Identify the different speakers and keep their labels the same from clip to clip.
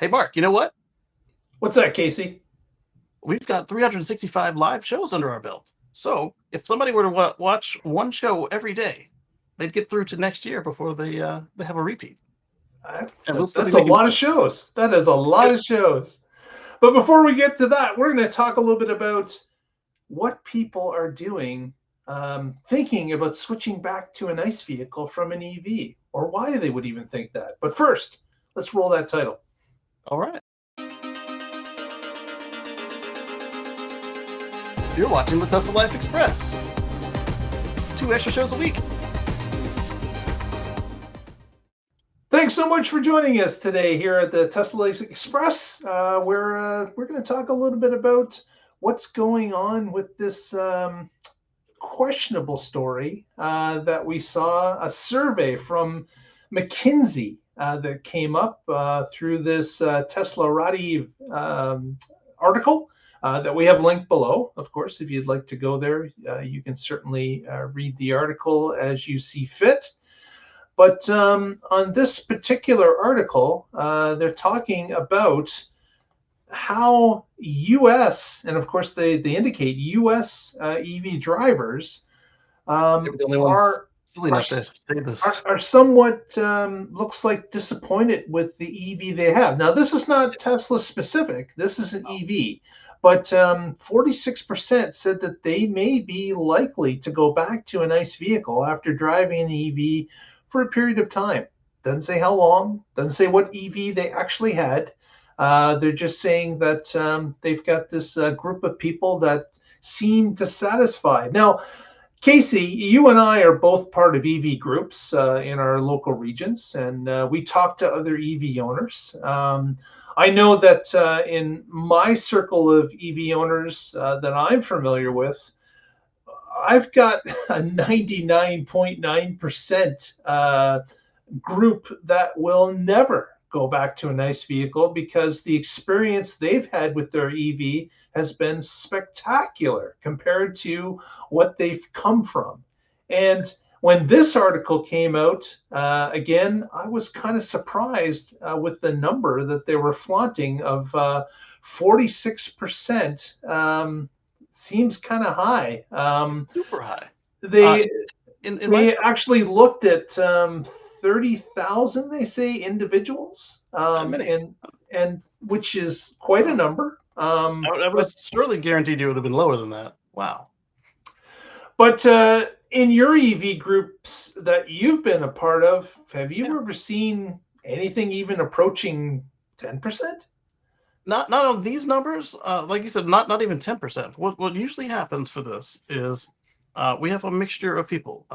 Speaker 1: Hey, Mark, you know what?
Speaker 2: What's that, Casey?
Speaker 1: We've got 365 live shows under our belt. So if somebody were to watch one show every day, they'd get through to next year before they have a repeat. And we'll still be
Speaker 2: That's a
Speaker 1: making
Speaker 2: lot of
Speaker 1: money.
Speaker 2: shows. That is a lot of shows. But before we get to that, we're going to talk a little bit about what people are doing, thinking about switching back to an ICE vehicle from an EV, or why they would even think that. But first, let's roll that title.
Speaker 1: All right. You're watching the Tesla Life Express. 2 extra shows a week.
Speaker 2: Thanks so much for joining us today here at the Tesla Life Express. We're going to talk a little bit about what's going on with this questionable story that we saw a survey from Mckinsey that came up through this Tesla Radi article that we have linked below. Of course, if you'd like to go there, you can certainly read the article as you see fit. But on this particular article, they're talking about how US, and of course they indicate US EV drivers
Speaker 1: They were the only ones
Speaker 2: are
Speaker 1: silly
Speaker 2: are
Speaker 1: enough to say this.
Speaker 2: are somewhat looks like disappointed with the EV they have. Now this is not Tesla specific. This is an EV, but 46% said that they may be likely to go back to an ICE vehicle after driving an EV for a period of time. Doesn't say how long. Doesn't say what EV they actually had. They're just saying that they've got this group of people that seem dissatisfied. Now, Casey, you and I are both part of EV groups in our local regions, and we talk to other EV owners. I know that in my circle of EV owners that I'm familiar with, I've got a 99.9% group that will never go back to a nice vehicle because the experience they've had with their EV has been spectacular compared to what they've come from. And when this article came out, again, I was kind of surprised with the number that they were flaunting of 46%. Seems kind of high.
Speaker 1: Super high.
Speaker 2: They
Speaker 1: In my
Speaker 2: they actually looked at 30,000, they say, individuals,
Speaker 1: many,
Speaker 2: and which is quite a number.
Speaker 1: I would have
Speaker 2: But
Speaker 1: surely guaranteed you it would have been lower than that. Wow.
Speaker 2: but in your EV groups that you've been a part of, have you
Speaker 1: Yeah.
Speaker 2: ever seen anything even approaching 10%?
Speaker 1: Not on these numbers. Like you said, not even 10%. What usually happens for this is we have a mixture of people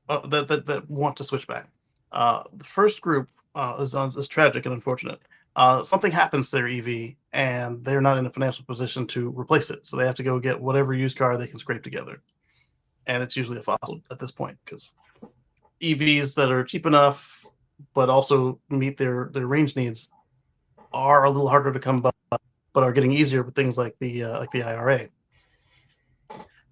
Speaker 1: that want to switch back. The first group is tragic and unfortunate. Something happens to their EV and they're not in a financial position to replace it, so they have to go get whatever used car they can scrape together, and it's usually a fossil at this point because EVs that are cheap enough but also meet their range needs are a little harder to come by, but are getting easier with things like the IRA.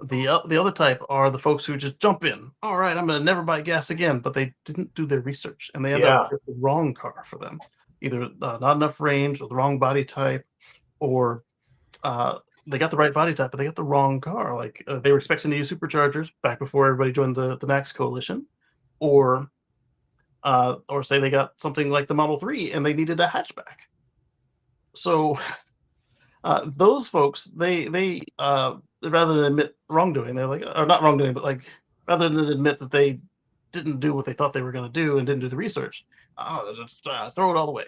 Speaker 1: The other type are the folks who just jump in. All right, I'm going to never buy gas again, but they didn't do their research, and they end up
Speaker 2: Yeah,
Speaker 1: with the wrong car for them, either not enough range, or the wrong body type, or they got the right body type, but they got the wrong car. Like they were expecting to use superchargers back before everybody joined the Max Coalition, or say they got something like the Model 3 and they needed a hatchback. So those folks, they rather than admit wrongdoing, they're like, or not wrongdoing, but like rather than admit that they didn't do what they thought they were going to do and didn't do the research, just throw it all away.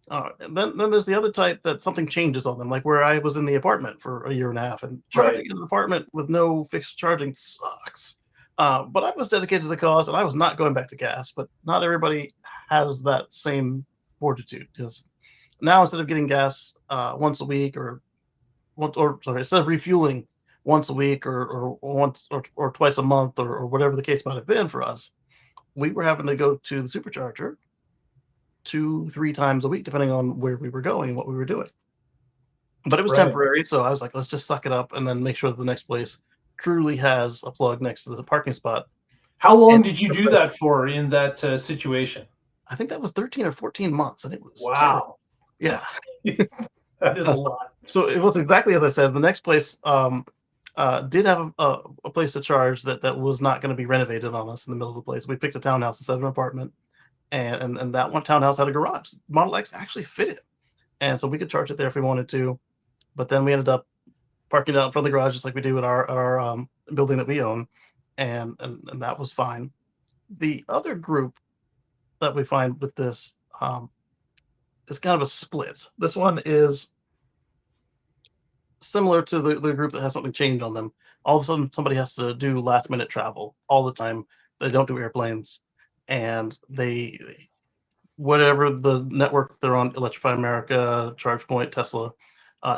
Speaker 1: And then there's the other type that something changes on them, like where I was in the apartment for a year and a half, and
Speaker 2: right.
Speaker 1: charging in an apartment with no fixed charging sucks. But I was dedicated to the cause, and I was not going back to gas. But not everybody has that same fortitude, because now instead of getting gas once a week, instead of refueling once a week or once or twice a month or whatever the case might have been for us, we were having to go to the supercharger 2-3 times a week, depending on where we were going and what we were doing. But it was
Speaker 2: Right.
Speaker 1: temporary, so I was like, let's just suck it up and then make sure that the next place truly has a plug next to the parking spot.
Speaker 2: How long
Speaker 1: And
Speaker 2: did you do that for in that situation?
Speaker 1: I think that was 13 or 14 months, and it was terrible.
Speaker 2: Wow.
Speaker 1: Yeah.
Speaker 2: That is a lot.
Speaker 1: So it was exactly as I said. The next place did have a place to charge that was not going to be renovated on us in the middle of the place. We picked a townhouse instead of an apartment, and that one townhouse had a garage. Model X actually fit it, and so we could charge it there if we wanted to. But then we ended up parking it out in front of the garage just like we do at our building that we own, and that was fine. The other group that we find with this is kind of a split. This one is similar to the group that has something change on them. All of a sudden, somebody has to do last minute travel all the time. They don't do airplanes, and they whatever the network they're on, Electrify America, ChargePoint, Tesla,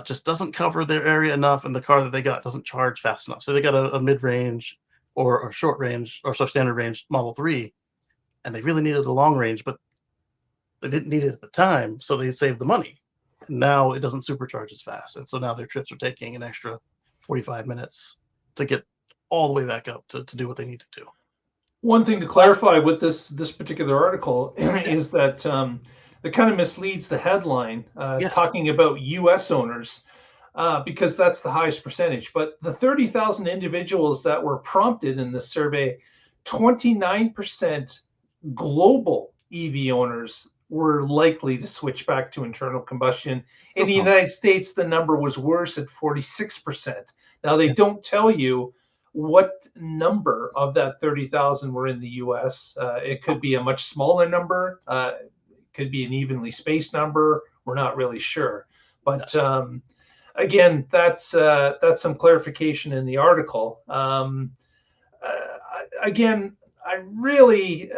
Speaker 1: just doesn't cover their area enough, and the car that they got doesn't charge fast enough. So they got a mid range or short range or so standard range Model 3, and they really needed a long range, but they didn't need it at the time, so they saved the money. And now it doesn't supercharge as fast, and so now their trips are taking an extra 45 minutes to get all the way back up to do what they need to do.
Speaker 2: One thing to
Speaker 1: Last,
Speaker 2: clarify with this particular article
Speaker 1: yeah,
Speaker 2: is that it kind of misleads the headline
Speaker 1: yeah,
Speaker 2: talking about U.S. owners because that's the highest percentage. But the 30,000 individuals that were prompted in the survey, 29% global EV owners were likely to switch back to internal combustion. In
Speaker 1: still
Speaker 2: the
Speaker 1: some.
Speaker 2: United States, the number was worse at 46%. Now, they
Speaker 1: Yeah,
Speaker 2: don't tell you what number of that 30,000 were in the US. It could be a much smaller number, it could be an evenly spaced number. We're not really sure. But
Speaker 1: gotcha.
Speaker 2: again, that's some clarification in the article. Again, I really,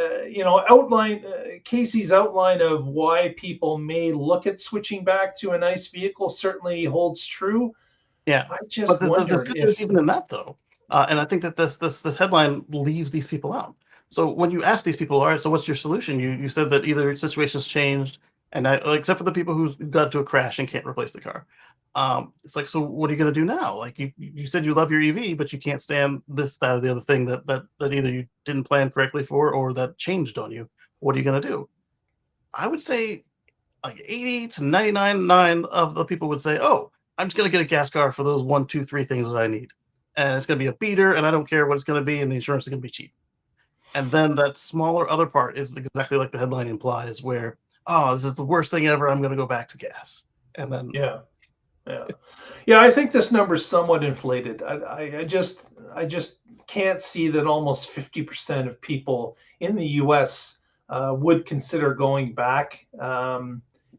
Speaker 2: outline Casey's outline of why people may look at switching back to an ICE vehicle certainly holds true.
Speaker 1: Yeah,
Speaker 2: I
Speaker 1: but
Speaker 2: just
Speaker 1: the
Speaker 2: wonder
Speaker 1: good news
Speaker 2: if,
Speaker 1: even in that though, and I think that this headline leaves these people out. So when you ask these people, all right, so what's your solution? You said that either situations changed, and except for the people who got into a crash and can't replace the car. It's like, so what are you going to do now? Like you said you love your EV, but you can't stand this, that, or the other thing that either you didn't plan correctly for or that changed on you. What are you going to do? I would say like 80 to 99.9 of the people would say, "Oh, I'm just gonna get a gas car for those one, two, three things that I need. And it's gonna be a beater, and I don't care what it's gonna be, and the insurance is gonna be cheap." And then that smaller other part is exactly like the headline implies, where, "Oh, this is the worst thing ever. I'm gonna go back to gas." And then
Speaker 2: yeah. Yeah, yeah. I think this number is somewhat inflated. I just can't see that almost 50% of people in the U.S. Would consider going back.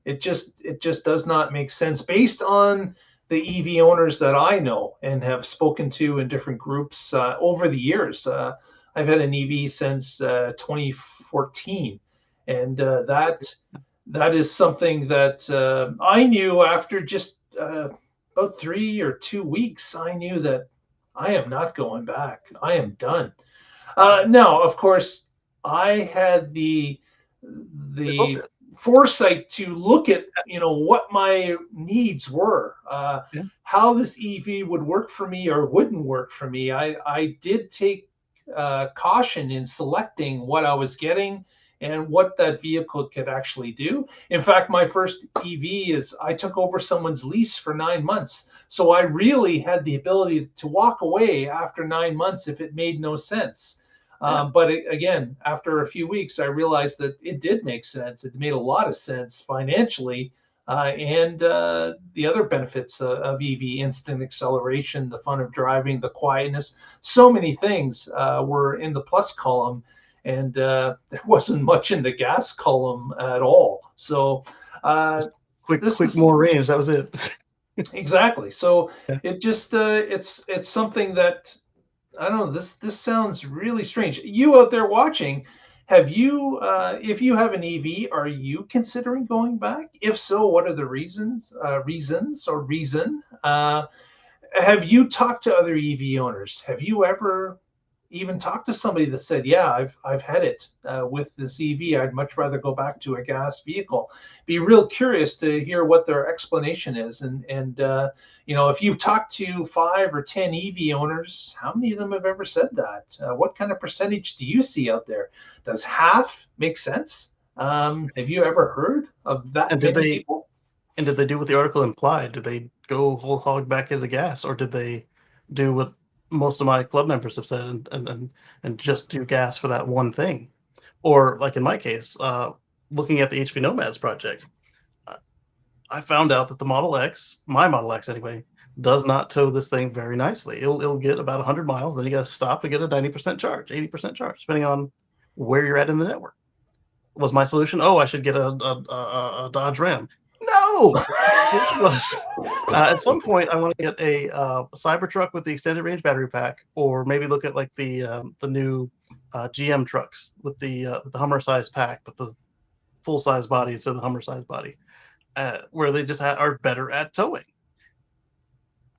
Speaker 2: It just does not make sense based on the EV owners that I know and have spoken to in different groups over the years. I've had an EV since 2014, and that is something that I knew after just about 3 or 2 weeks. I knew that I am not going back. I am done. Now, of course, I had
Speaker 1: they both
Speaker 2: the
Speaker 1: did.
Speaker 2: foresight to look at what my needs were,
Speaker 1: Yeah.
Speaker 2: how this EV would work for me or wouldn't work for me. I did take caution in selecting what I was getting and what that vehicle could actually do. In fact, my first EV is I took over someone's lease for 9 months. So I really had the ability to walk away after 9 months if it made no sense.
Speaker 1: Yeah.
Speaker 2: But again, after a few weeks, I realized that it did make sense. It made a lot of sense financially. And the other benefits of EV, instant acceleration, the fun of driving, the quietness, so many things were in the plus column, and there wasn't much in the gas column at all. So
Speaker 1: Just
Speaker 2: this
Speaker 1: quick,
Speaker 2: is
Speaker 1: more range. That was it.
Speaker 2: exactly. So
Speaker 1: Yeah.
Speaker 2: it just it's something that I don't know. This sounds really strange. You out there watching, have you if you have an EV, are you considering going back? If so, what are the reasons or reason? Have you talked to other EV owners? Have you ever even talked to somebody that said, "Yeah, I've had it with this EV. I'd much rather go back to a gas vehicle." Be real curious to hear what their explanation is, and if you've talked to 5 or 10 EV owners, how many of them have ever said that? What kind of percentage do you see out there? Does half make sense? Have you ever heard of that
Speaker 1: And did
Speaker 2: many
Speaker 1: they
Speaker 2: people?
Speaker 1: And did they do what the article implied? Did they go whole hog back into gas, or did they do what most of my club members have said and just do gas for that one thing? Or like in my case, looking at the HP Nomads project, uh, I found out that the Model X, my Model X anyway, does not tow this thing very nicely. It'll get about 100 miles, then you got to stop to get a 90% charge, 80% charge, depending on where you're at in the network. Was my solution, oh, I should get a Dodge Ram? No! The solution was, at some point, I want to get a Cybertruck with the extended range battery pack, or maybe look at like the new GM trucks with the Hummer size pack, but the full size body instead of the Hummer size body, where they just are better at towing.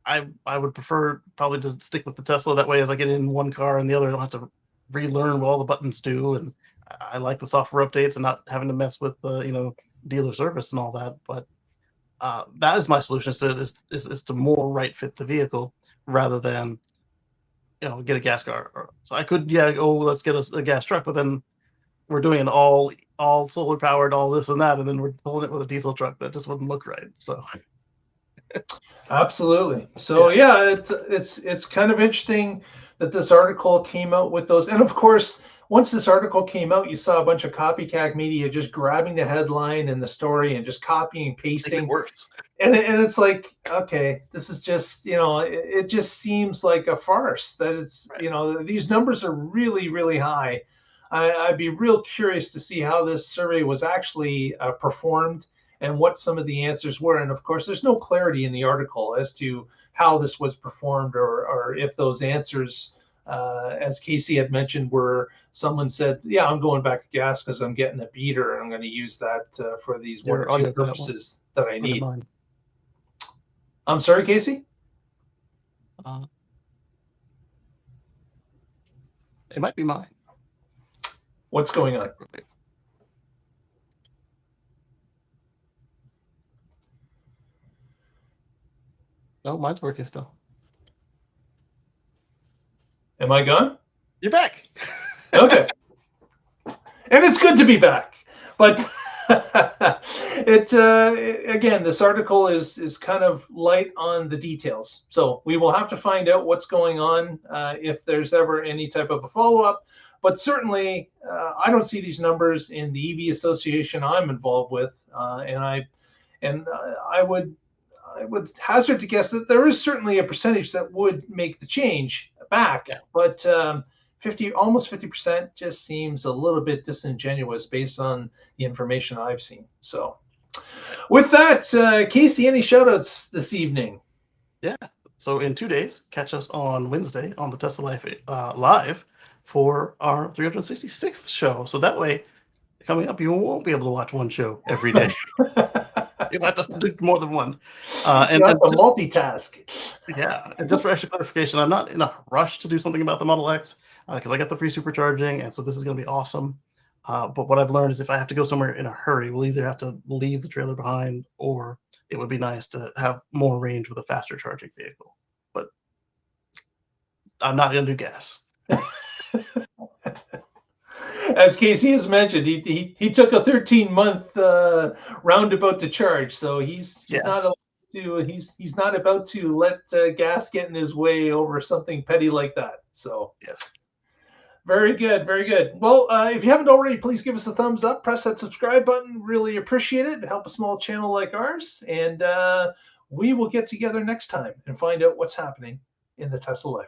Speaker 1: I would prefer probably to stick with the Tesla. That way, as I get in one car and the other, I don't have to relearn what all the buttons do. And I like the software updates and not having to mess with dealer service and all that. But that is my solution: is to more right fit the vehicle rather than get a gas car. So I could let's get a gas truck, but then we're doing an all solar powered, all this and that, and then we're pulling it with a diesel truck. That just wouldn't look right. So
Speaker 2: Absolutely. So yeah, it's kind of interesting that this article came out with those. And of course, once this article came out, you saw a bunch of copycat media just grabbing the headline and the story and just copying and pasting.
Speaker 1: Worse.
Speaker 2: And it's like, okay, this is just, it just seems like a farce that it's,
Speaker 1: right.
Speaker 2: These numbers are really, really high. I'd be real curious to see how this survey was actually performed and what some of the answers were. And of course, there's no clarity in the article as to how this was performed or if those answers, as Casey had mentioned, were someone said, yeah, I'm going back to gas because I'm getting a beater and I'm going to use that for these one or two purposes that I need. I'm sorry, Casey?
Speaker 1: It might be mine.
Speaker 2: What's going on?
Speaker 1: No, mine's working still.
Speaker 2: Am I gone?
Speaker 1: You're back.
Speaker 2: Okay. And it's good to be back. But again, this article is kind of light on the details. So we will have to find out what's going on if there's ever any type of a follow-up. But certainly, I don't see these numbers in the EV association I'm involved with, and I would hazard to guess that there is certainly a percentage that would make the change back, but almost 50% just seems a little bit disingenuous based on the information I've seen. So with that, Casey, any shout outs this evening?
Speaker 1: Yeah. So in 2 days, catch us on Wednesday on the Tesla Life Live for our 366th show. So that way, coming up, you won't be able to watch one show every day. You'll have to do more than one.
Speaker 2: And you have to multitask.
Speaker 1: Yeah. And just for extra clarification, I'm not in a rush to do something about the Model X because I got the free supercharging. And so this is going to be awesome. But what I've learned is if I have to go somewhere in a hurry, we'll either have to leave the trailer behind or it would be nice to have more range with a faster charging vehicle. But I'm not going to do gas.
Speaker 2: As Casey has mentioned, he took a 13-month roundabout to charge, so he's not about to let gas get in his way over something petty like that. So
Speaker 1: yes.
Speaker 2: Very good, very good. Well, if you haven't already, please give us a thumbs up, press that subscribe button. Really appreciate it. Help a small channel like ours, and we will get together next time and find out what's happening in the Tesla life.